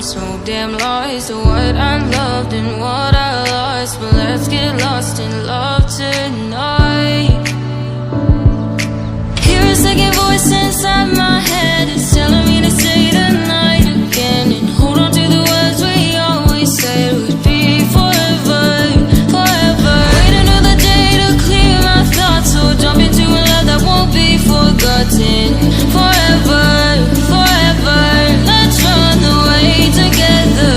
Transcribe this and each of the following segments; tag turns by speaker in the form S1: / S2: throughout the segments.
S1: so damn lost to what I loved and what I lost. But let's get lost in love tonight. Hear a second voice inside my head, it's telling me to stay the night again and hold on to the words we always said would be forever, forever. Wait another day to clear my thoughts, so jump into a love that won't be forgotten. Forever, forever, let's run away together.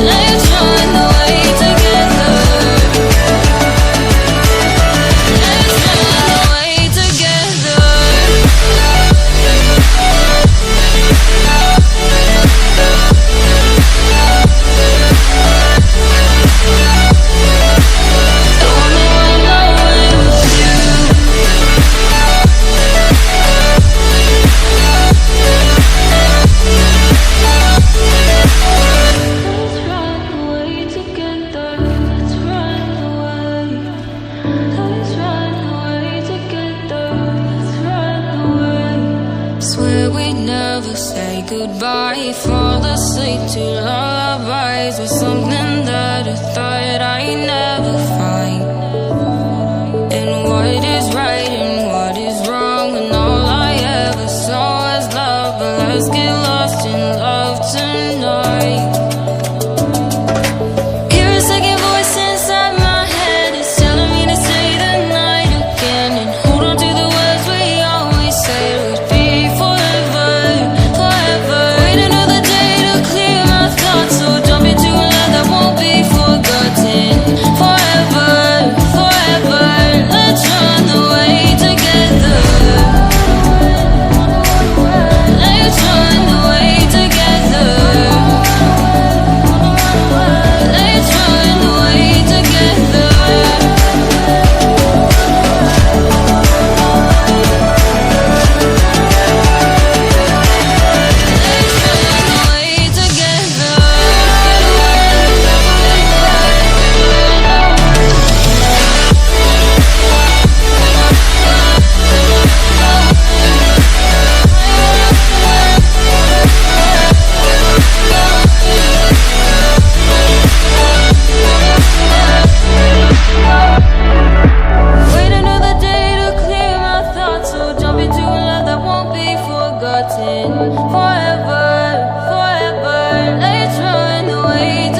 S1: Let's run away together. Let's run away together. Don't wanna run away with you. Let's run away together. Let's run away. Let's run away together. Let's run away. Swear we never say goodbye. Fall asleep to lullabies with something that I thought I'd never find. And what is right and what is wrong, and all I ever saw was love. But let's get lost in love tonight. Hear a second voice inside my head, it's telling me to stay the night again and hold on to the words we always said would be forever, forever. Wait another day to clear my thoughts, so jump into a love that won't be forgotten. Forever, forever, let's run away together. Let's run away together. Let's run away together. Let's run away together. Wait another day to clear my thoughts, so jump into a love that won't be forgotten. Forever, forever, let's run away